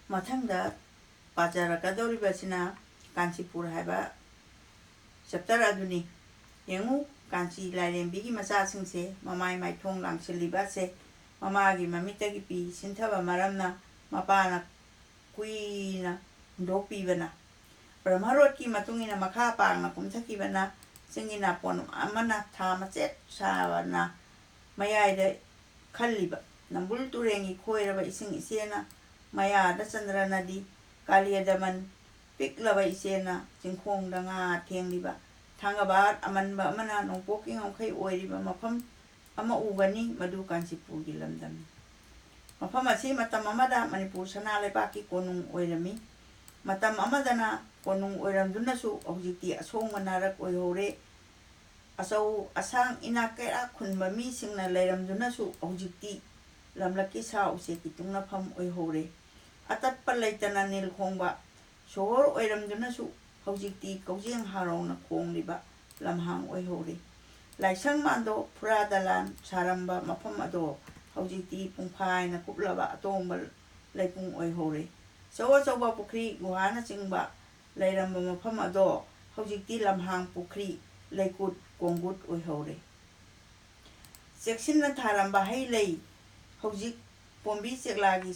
Mathangda Pajarakadoribasina Canchipur haba chapter aduni yengu kanchi lairembigi masasingse mamai mai thong langsilibase mamagi mamitagi pi sinthaba maramna mapana kuina ndopibana Brahmarotki matungina makha pangna kumthakibana singina pon amana thama chet sawana mayaida khalliba nambul turengi khoiraba ising isena maya da chandra nadi kaliyadaman piklaba isena jingkhong danga thengliba thangaba amanba amana nongpoki ngomkhai oiriba mafam ama ugani madu Canchipur gi lamdam mafam asi matam amada Manipur sana lebaki konung oirami matam amadana konung oiramdunasu hojikti asongma narak oihore asau asang inakera khunba mi singna leiramdunasu hojikti lamlaki sa use kitungna pham oihore atat palaitana nil khongba sohor oiramdunasu hojikti kaujeng harongna khongliba lamhang oihore laisang mando puradalan saramba mafam ado hojikti pungphaina kuplaba atongba laipung oihore sawa sawa pukri guhana chingba lairamba mafam ado hojikti lamhang pukri laikut kongut oihore seksinna tharamba hai lei hojik pombi cheklagi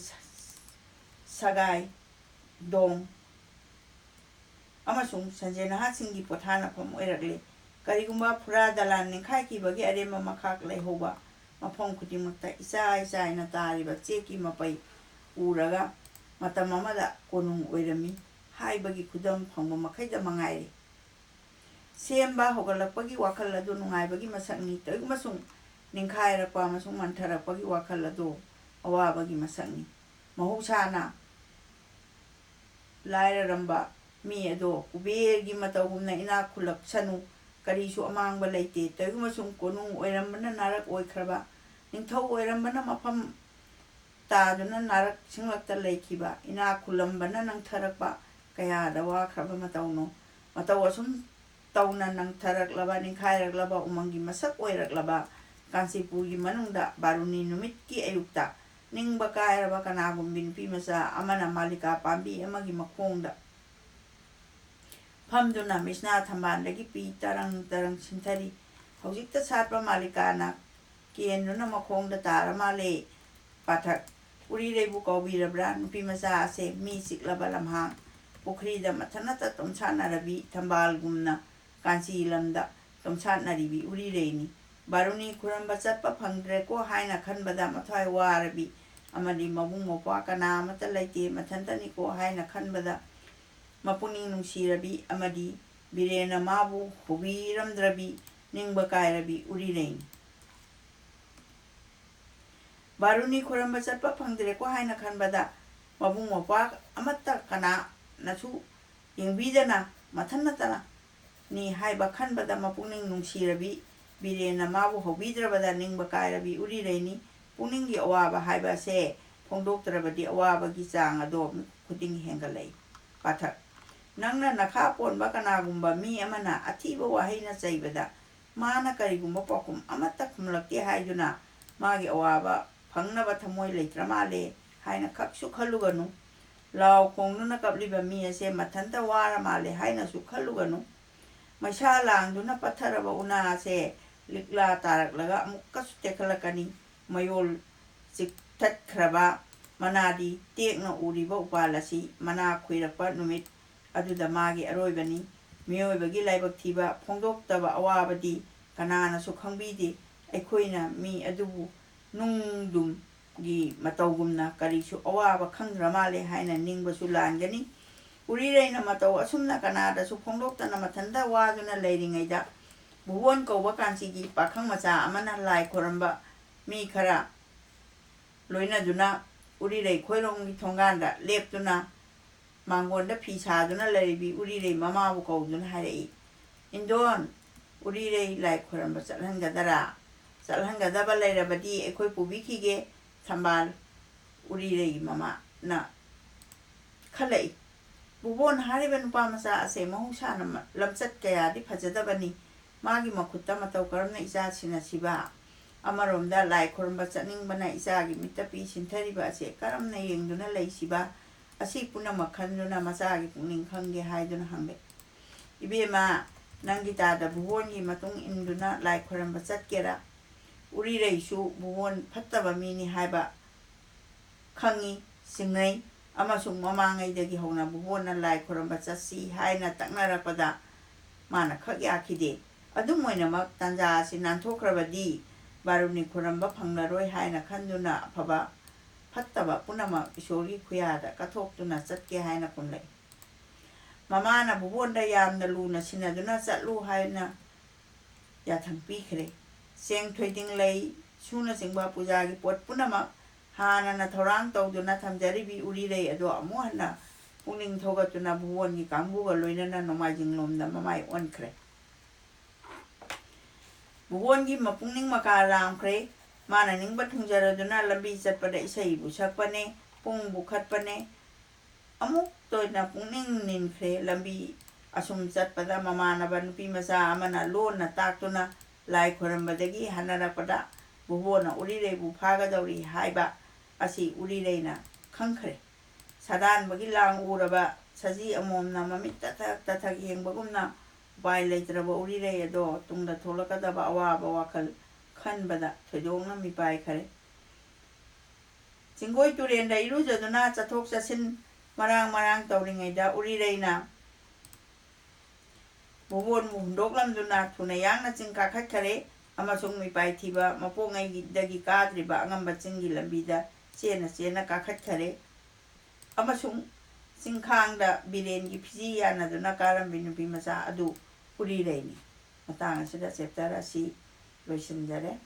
sagai dong amasung sanjena hasingi pothana pham oiragle karigumba phura dalan ninkhai ki bagi arema makhak leihoba mafam khudimakta isa ina tariba cheki mapai uraga matam amada konung oirami haibagi khudam phangba makhaida mangaire semba hogalakpagi wakhal adu nungaibagi masakni toimasung ninkhairakpa masung mantharakpagi wakhal adu awabagi masakni mahusana lairaramba mi ado kubergi matawumna ina khulak sanu karisu amangba leite toimasung konung oirambana narak oikraba ningthau oirambana mafam taduna narak singlakta leikhiba ina khulambana nangtharakpa kaya dawa khraba matawno mataw asum tawna nangtharaklaba ninkhailaklaba umangi masak oiraklaba Canchipur gi manungda baruni numitki ayukta ningba kairaba kanagum binpi masa amana malika pambi amagi makhongda phamduna misna thambandagi pi tarang sinthari hojikta satpa malikana kienuna makhongda taramale pathak uri reibu kaubirabra nupi masa ase mi siklaba lamhang pukrida mathanata tomsanarabi thambal gumna kanchi lamda tomsanaribi uri reini baruni kuramba chatpa phangdre ko haina khanbada mathai warabi amadi mabung mopa kana mata laite mathantani ko haina khanbada mapuning nungsirabi amadi birena mabu hubiramdrabi ningba kairabi uri reini baruni kuramba chatpa phangdre ko haina khanbada mabung mopa amatta kana nasu yengbidana mathanatana ni haiba khanbada mapuning nungsirabi birena mabu hobidrabada ningba kairabi uri reini puningi awaba haiba se phongdoktrabadi awabagi chang ado khuding hengalai pathak nangna nakha ponba kanagumba mi amana athiba wahaina chaibada mana karigumba pakum amatta khumlakti haiduna magi awaba phangnaba thamoi leitramale haina khaksu khaluganu law kongnuna kabliba mi ase mathanta wara male haina su khaluganu maisha langduna patharaba una ase likla taraklaga amukkasu tekhalakani mayol chiktat khraba manadi tekna uriba upalasi mana khuirakpa numit aduda magi aroibani miyoibagi laibak thiba phongdoktaba awabadi kanana su khangbidi aikhoina mi adubu nungdum gi matawgumna karisu awaba khangramale haina ningbasu langani uri reina mataw asumna kanada su phongdoktana mathanda waduna leiringaida buwon kawba kanchigi pakhang macha amana lai khoramba mi khara loina duna uri rei khoironggi thonganda leptuna mangonda phisa duna leribi uri rei mama bu kauduna harei indon uri rei lai khoramba chalhangadara chalhangadaba leirabadi ekhoi pubikhige thambal uri rei mama na khalai buwon hariba nupa macha ase mahusana lamchat kaya di phajadabani magi makhutta mataw karamna isa sina siba amaromda lai khoramba chaningbana isa gi mitapi sinthariba ase karamna yengduna leisiba Asi punama khanduna masagi puning khange haiduna hambe. Ibema nangi tada buwongi matung induna lai khuramba chatkera. Uri reisu buwon phattaba mini haiba khangi singai amasung mamangai dagi hona buwona lai khuramba chasi haina taknarapada mana khagya khide. Adum moinamak tanja si nanthokrabadi baruni khuramba phanglaroi haina khanduna phaba Pattaba punama isori kuyada kathoktuna chatke haina kunlai. Mamana bubonda yamna luna sinaduna chatlu haina yathang pikre. Seng thoiding lay suna singba pujagi pot punama hana na thorang tawduna thamjaribi uri rei ado amuhana puning thogatuna bubongi kambuga loinana nomajing lomda mamai onkre. Bubongi mapuning makaram kre Mana ningba thungjaraduna lambi chatpada isai bu sakpane pung bu khatpane amuk toina pungning ninkhre lambi asum chatpada mamana banupi masa amana lona taktuna lai khorambadagi hanarapada bubona urire bu phagadauri haiba asi urireina khangkhre sadan bagi lang uraba saji amomna mamit tathak yengbagumna bai leitraba urire ado tungda tholakadaba awaba wakal Khanbada Thodongna mipai khare. Singoi turenda irujaduna chathok chasin marang tawringaida uri reina. Bubon mundoklamduna thuna yangna chingka khakhare amasung mipai thiba mapongai dagi kadriba angamba chingi lambida chena kakhakhare amasung singkhangda birengi phiji yanaduna karambi nupi masa adu uri reini. Matang asida chapter asi loisinjare.